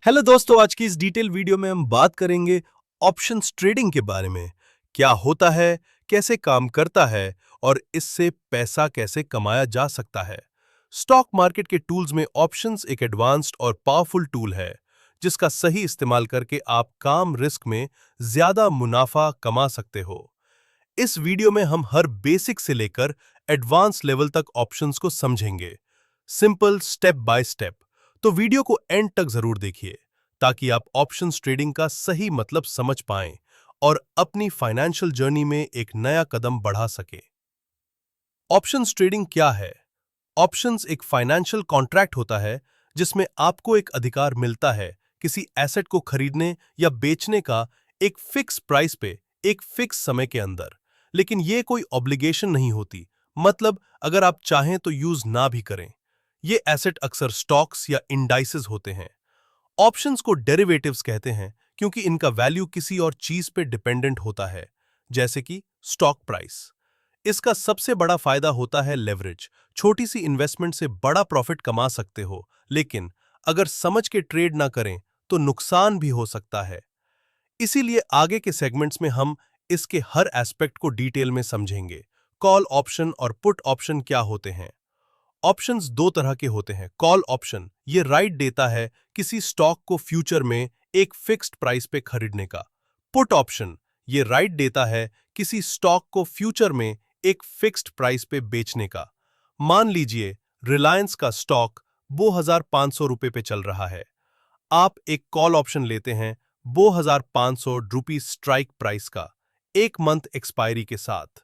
Hello दोस्तों, आज की इस डिटेल वीडियो में हम बात करेंगे ऑप्शंस ट्रेडिंग के बारे में। क्या होता है, कैसे काम करता है और इससे पैसा कैसे कमाया जा सकता है। स्टॉक मार्केट के टूल्स में ऑप्शंस एक एडवांस्ड और पावरफुल टूल है जिसका सही इस्तेमाल करके आप कम रिस्क में ज्यादा मुनाफा कमा सकते हो। इस वीडियो में हम हर बेसिक से लेकर एडवांस लेवल तक ऑप्शंस को समझेंगे, सिंपल स्टेप बाय स्टेप। तो वीडियो को एंड तक जरूर देखिए ताकि आप ऑप्शंस ट्रेडिंग का सही मतलब समझ पाएं और अपनी फाइनेंशियल जर्नी में एक नया कदम बढ़ा सकें। ऑप्शंस ट्रेडिंग क्या है? ऑप्शंस एक फाइनेंशियल कॉन्ट्रैक्ट होता है जिसमें आपको एक अधिकार मिलता है किसी एसेट को खरीदने या बेचने का एक फिक्स प्राइस पे एक फिक्स समय के अंदर। लेकिन यह कोई ऑब्लिगेशन नहीं होती, मतलब अगर आप चाहें तो यूज ना भी करें। ये एसेट अक्सर स्टॉक्स या इंडाइसेस होते हैं। ऑप्शंस को डेरिवेटिव्स कहते हैं क्योंकि इनका वैल्यू किसी और चीज पे डिपेंडेंट होता है, जैसे कि स्टॉक प्राइस। इसका सबसे बड़ा फायदा होता है लेवरेज। छोटी सी इन्वेस्टमेंट से बड़ा प्रॉफिट कमा सकते हो, लेकिन अगर समझ के ट्रेड ना करें तो नुकसान भी हो सकता है। इसीलिए आगे के सेगमेंट्स में हम इसके हर एस्पेक्ट को डिटेल में समझेंगे। कॉल ऑप्शन और पुट ऑप्शन क्या होते हैं? ऑप्शंस दो तरह के होते हैं। कॉल ऑप्शन ये राइट देता है किसी स्टॉक को फ्यूचर में एक फिक्स्ड प्राइस पे खरीदने का। पुट ऑप्शन ये राइट देता है किसी स्टॉक को फ्यूचर में एक फिक्स्ड प्राइस पे बेचने का। मान लीजिए रिलायंस का स्टॉक 2500 रुपए पे चल रहा है। आप एक कॉल ऑप्शन लेते हैं 2500 रुपीस स्ट्राइक प्राइस का, एक मंथ एक्सपायरी के साथ।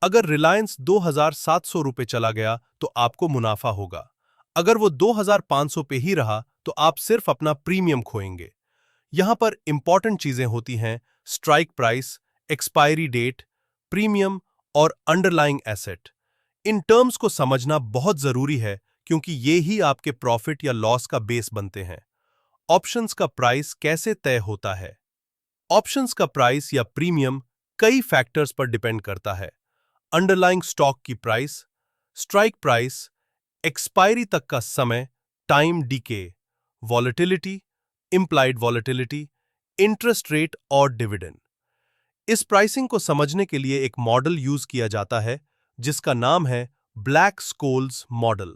अगर रिलायंस 2700 रुपए चला गया तो आपको मुनाफा होगा। अगर वो 2500 पे ही रहा तो आप सिर्फ अपना प्रीमियम खोएंगे। यहां पर इंपॉर्टेंट चीजें होती हैं: strike price, expiry date, premium और अंडरलाइंग एसेट। इन टर्म्स को समझना बहुत जरूरी है क्योंकि ये ही आपके प्रॉफिट या लॉस का बेस बनते हैं। ऑप्शंस का प्राइस कैसे तय होता है? ऑप्शंस का प्राइस या प्रीमियम कई फैक्टर्स पर डिपेंड करता है। अंडरलाइंग स्टॉक की प्राइस, स्ट्राइक प्राइस, एक्सपायरी तक का समय, time DK, volatility, implied volatility, interest rate और डिविडेंड। इस प्राइसिंग को समझने के लिए एक मॉडल यूज किया जाता है जिसका नाम है ब्लैक-स्कोल्स मॉडल।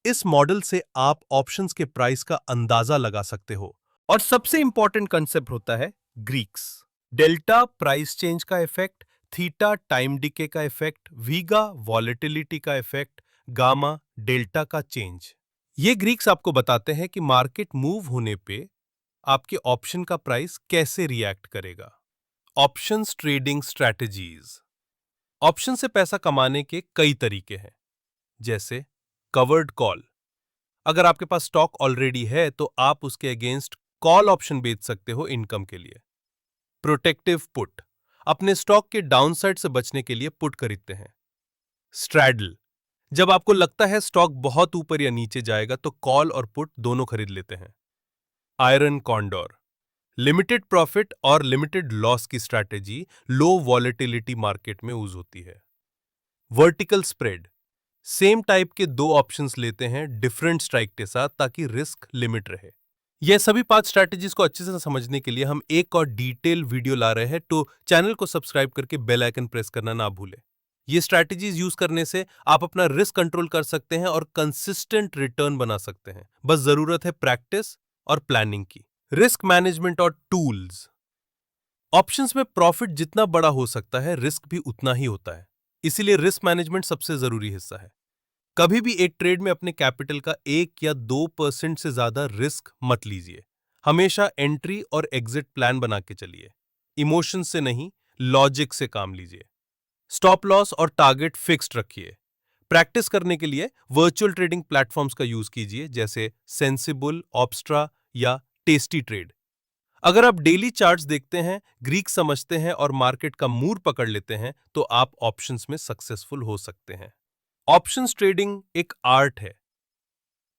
इस मॉडल से आप ऑप्शंस के प्राइस का अंदाजा लगा सकते हो। और सबसे इंपॉर्टेंट कंसेप्ट होता है ग्रीक्स। डेल्टा प्राइस चेंज का इफेक्ट, थीटा टाइम डिके का इफेक्ट, वीगा वॉलेटिलिटी का इफेक्ट, गामा डेल्टा का चेंज। ये ग्रीक्स आपको बताते हैं कि मार्केट मूव होने पे आपके ऑप्शन का प्राइस कैसे रिएक्ट करेगा। Options trading strategies. ऑप्शन से पैसा कमाने के कई तरीके हैं, जैसे कवर्ड कॉल। अगर आपके पास स्टॉक ऑलरेडी है तो आप उसके अगेंस्ट कॉल ऑप्शन बेच सकते हो इनकम के लिए। प्रोटेक्टिव पुट, अपने स्टॉक के डाउनसाइड से बचने के लिए पुट खरीदते हैं। स्ट्रैडल, जब आपको लगता है स्टॉक बहुत ऊपर या नीचे जाएगा तो कॉल और पुट दोनों खरीद लेते हैं। आयरन कॉन्डोर, लिमिटेड प्रॉफिट और लिमिटेड लॉस की स्ट्रैटेजी लो वॉलेटिलिटी मार्केट में यूज होती है। वर्टिकल स्प्रेड, सेम टाइप के दो ऑप्शंस लेते हैं डिफरेंट स्ट्राइक के साथ ताकि रिस्क लिमिट रहे। यह सभी 5 स्ट्रैटेजीज को अच्छे से समझने के लिए हम एक और डिटेल वीडियो ला रहे हैं, तो चैनल को सब्सक्राइब करके बेल आइकन प्रेस करना ना भूलें। ये स्ट्रैटेजीज यूज करने से आप अपना रिस्क कंट्रोल कर सकते हैं और कंसिस्टेंट रिटर्न बना सकते हैं। बस जरूरत है प्रैक्टिस और प्लानिंग की। रिस्क मैनेजमेंट और टूल्स। ऑप्शंस में प्रॉफिट जितना बड़ा हो सकता है, रिस्क भी उतना ही होता है। इसीलिए रिस्क मैनेजमेंट सबसे जरूरी हिस्सा है। कभी भी एक ट्रेड में अपने कैपिटल का 1 या 2% से ज्यादा रिस्क मत लीजिए। हमेशा एंट्री और एग्जिट प्लान बना के चलिए। इमोशन से नहीं, लॉजिक से काम लीजिए। स्टॉप लॉस और टारगेट फिक्स्ड रखिए। प्रैक्टिस करने के लिए वर्चुअल ट्रेडिंग प्लेटफॉर्म्स का यूज कीजिए, जैसे सेंसिबल, ऑप्स्ट्रा या टेस्टी ट्रेड। अगर आप डेली चार्ट्स देखते हैं, ग्रीक समझते हैं और मार्केट का मूड पकड़ लेते हैं तो आप ऑप्शंस में सक्सेसफुल हो सकते हैं। ऑप्शंस ट्रेडिंग एक आर्ट है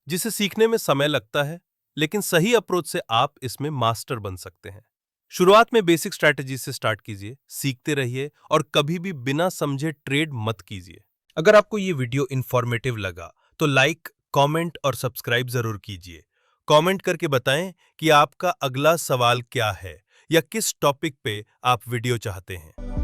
जिसे सीखने में समय लगता है, लेकिन सही अप्रोच से आप इसमें मास्टर बन सकते हैं। शुरुआत में बेसिक स्ट्रैटेजी से स्टार्ट कीजिए, सीखते रहिए और कभी भी बिना समझे ट्रेड मत कीजिए। अगर आपको ये वीडियो इंफॉर्मेटिव लगा तो लाइक, कमेंट और सब्सक्राइब जरूर कीजिए। कमेंट करके बताएं कि आपका अगला सवाल क्या है या किस टॉपिक पे आप वीडियो चाहते हैं।